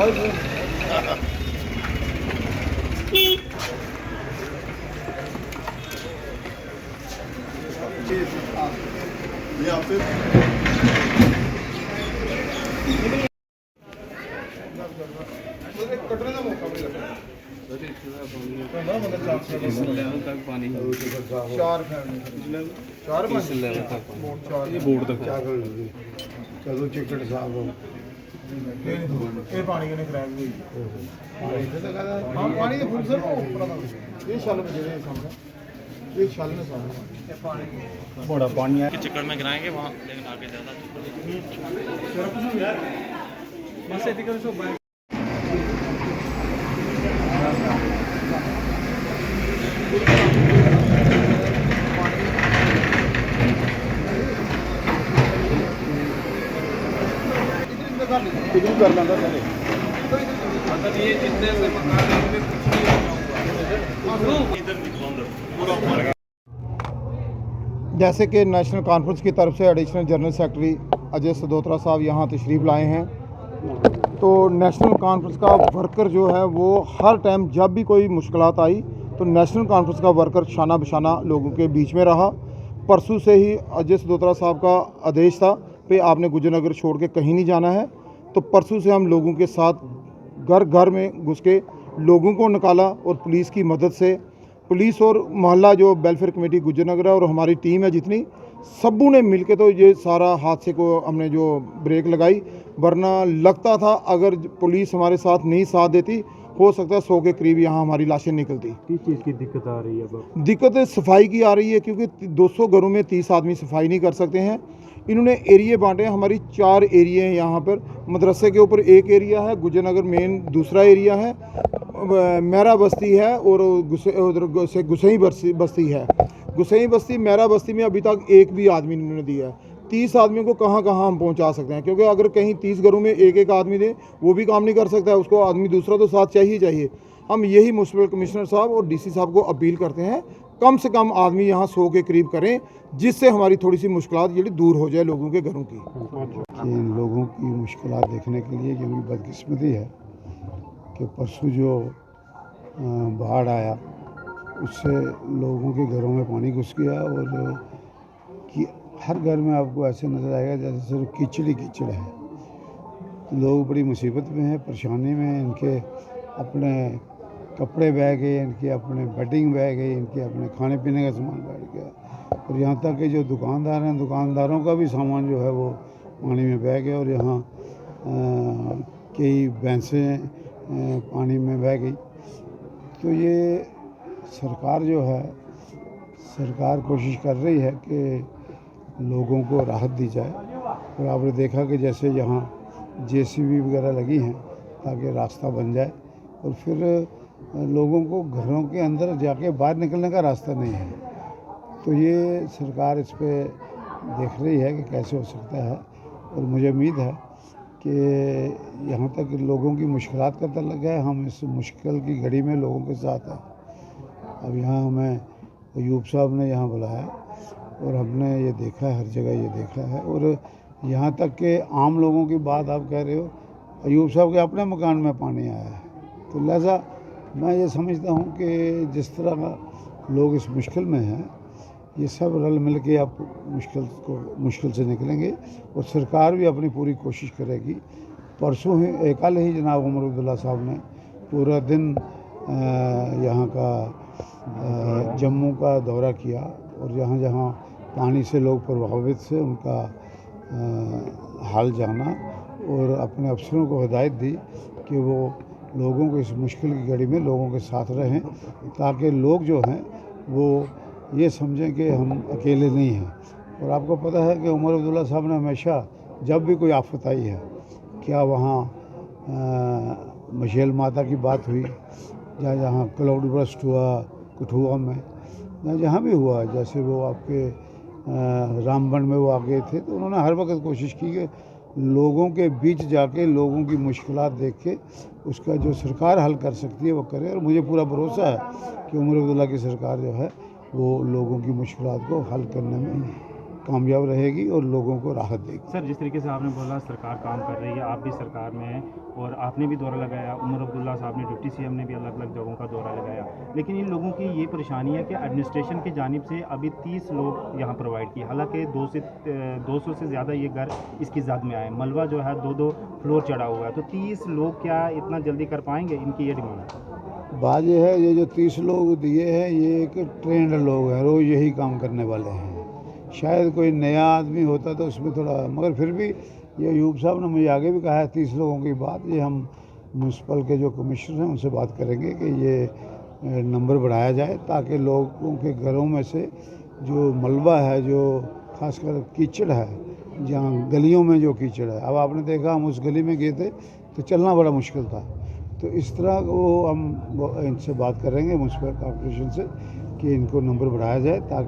कटने का मौका नहीं लगता। इस लेवल तक पानी है। चार फैमिली चार इस लेवल तक पानी। ये बोर्ड तक है। चलो चिकट साहब ये पानी कने क्रैक हुई हां पानी तो फुल सर ये छल में दे सामने ये छल में सामने बड़ा पानी है के चक्कर में गिराएंगे वहां, लेकिन आगे ज्यादा बस एथिकल सो बाय कितनी कर लेंगे पहले मतलब ये जितने से मकान है उनमें कुछ नहीं होगा इधर निकल पूरा ऊपर गया। जैसे कि नेशनल कॉन्फ्रेंस की तरफ से एडिशनल जनरल सेक्रेटरी अजय सदोत्रा साहब यहाँ तशरीफ़ लाए हैं, तो नेशनल कॉन्फ्रेंस का वर्कर जो है वो हर टाइम जब भी कोई मुश्किलात आई तो नेशनल कॉन्फ्रेंस का वर्कर शाना बशाना लोगों के बीच में रहा। परसों से ही अजय सदोत्रा साहब का आदेश था कि आपने गुजरनगर छोड़ के कहीं नहीं जाना है, तो परसों से हम लोगों के साथ घर घर में घुस के लोगों को निकाला और पुलिस की मदद से, पुलिस और मोहल्ला जो वेलफेयर कमेटी गुजरनगर और हमारी टीम है जितनी, सबों ने मिल के तो ये सारा हादसे को हमने जो ब्रेक लगाई। वरना लगता था अगर पुलिस हमारे साथ नहीं साथ देती हो सकता है 100 के करीब यहाँ हमारी लाशें निकलती। किस चीज़ की दिक्कत आ रही है अब? दिक्कत सफाई की आ रही है क्योंकि 200 घरों में 30 आदमी सफाई नहीं कर सकते हैं। इन्होंने एरिए बांटे हैं, हमारी 4 एरिए हैं यहाँ पर। मदरसे के ऊपर एक एरिया है, गुजरनगर मेन दूसरा एरिया है, मेरा बस्ती है और उधर से गुसई बस्ती है। गुसई बस्ती मेरा बस्ती में अभी तक एक भी आदमी इन्होंने दिया है। 30 आदमियों को कहाँ कहाँ हम पहुँचा सकते हैं, क्योंकि अगर कहीं 30 घरों में एक एक आदमी दे वो भी काम नहीं कर सकता है, उसको आदमी दूसरा तो साथ चाहिए। हम यही म्युनिसिपल कमिश्नर साहब और डीसी साहब को अपील करते हैं कम से कम आदमी यहाँ 100 के करीब करें, जिससे हमारी थोड़ी सी मुश्किलात ये दूर हो जाए लोगों के घरों की। कि इन लोगों की मुश्किलात देखने के लिए क्योंकि बदकिस्मती है कि परसों जो बाढ़ आया उससे लोगों के घरों में पानी घुस गया और कि हर घर में आपको ऐसे नज़र आएगा जैसे सिर्फ कीचड़ ही कीचड़ है। लोग बड़ी मुसीबत में हैं, परेशानी में हैं। इनके अपने कपड़े बह गए, इनके अपने बेडिंग बह गई, इनके अपने खाने पीने का सामान बैठ गया और यहाँ तक कि जो दुकानदार हैं दुकानदारों का भी सामान जो है वो पानी में बह गया और यहाँ कई भैंसें पानी में बह गई। तो ये सरकार जो है सरकार कोशिश कर रही है कि लोगों को राहत दी जाए और आपने देखा कि जैसे यहाँ जेसीबी वगैरह लगी हैं ताकि रास्ता बन जाए और फिर लोगों को घरों के अंदर जाके बाहर निकलने का रास्ता नहीं है। तो ये सरकार इस पे देख रही है कि कैसे हो सकता है और मुझे उम्मीद है कि यहाँ तक लोगों की मुश्किलात का पता लगा है। हम इस मुश्किल की घड़ी में लोगों के साथ हैं। अब यहाँ हमें अयूब साहब ने यहाँ बुलाया और हमने ये देखा है, हर जगह ये देखा है और यहाँ तक कि आम लोगों की बात आप कह रहे हो, अयूब साहब के अपने मकान में पानी आया है। तो लिहाजा मैं ये समझता हूँ कि जिस तरह का लोग इस मुश्किल में हैं ये सब रल मिल के आप मुश्किल से निकलेंगे और सरकार भी अपनी पूरी कोशिश करेगी। परसों ही कल ही जनाब उमर अब्दुल्ला साहब ने पूरा दिन यहाँ का जम्मू का दौरा किया और जहाँ जहाँ पानी से लोग प्रभावित से उनका हाल जाना और अपने अफसरों को हिदायत दी कि वो लोगों को इस मुश्किल की घड़ी में लोगों के साथ रहें ताकि लोग जो हैं वो ये समझें कि हम अकेले नहीं हैं। और आपको पता है कि उमर अब्दुल्ला साहब ने हमेशा जब भी कोई आफत आई है, क्या वहाँ मशेल माता की बात हुई या जहाँ क्लाउड बर्स्ट हुआ कठुआ में या जहाँ भी हुआ, जैसे वो आपके रामबन में वो आ गए थे, तो उन्होंने हर वक्त कोशिश की कि लोगों के बीच जाके लोगों की मुश्किलात देख के उसका जो सरकार हल कर सकती है वो करे। और मुझे पूरा भरोसा है कि उमर अब्दुल्ला की सरकार जो है वो लोगों की मुश्किलात को हल करने में कामयाब रहेगी और लोगों को राहत देगी। सर, जिस तरीके से आपने बोला सरकार काम कर रही है, आप भी सरकार में हैं और आपने भी दौरा लगाया, उमर अब्दुल्ला साहब ने, डिप्टी सीएम ने भी अलग अलग जगहों का दौरा लगाया, लेकिन इन लोगों की ये परेशानी है कि एडमिनिस्ट्रेशन की जानिब से अभी 30 लोग यहाँ प्रोवाइड किए, हालांकि 200 से ज़्यादा ये घर इसकी जद में आए, मलबा जो है 2-2 फ्लोर चढ़ा हुआ है, तो 30 लोग क्या इतना जल्दी कर पाएंगे? इनकी ये डिमांड है। बात यह है, ये जो 30 लोग दिए हैं ये एक ट्रेंड लोग हैं, रोज़ यही काम करने वाले हैं। शायद कोई नया आदमी होता तो उसमें थोड़ा, मगर फिर भी ये अयूब साहब ने मुझे आगे भी कहा है 30 लोगों की बात, ये हम म्यूनसिपल के जो कमिश्नर हैं उनसे बात करेंगे कि ये नंबर बढ़ाया जाए ताकि लोगों के घरों में से जो मलबा है, जो खासकर कीचड़ है, जहाँ गलियों में जो कीचड़ है, अब आपने देखा हम उस गली में गए थे तो चलना बड़ा मुश्किल था, तो इस तरह वो हम इनसे बात करेंगे म्यूनसिपल कॉर्पोरेशन से कि इनको नंबर बढ़ाया जाए ताकि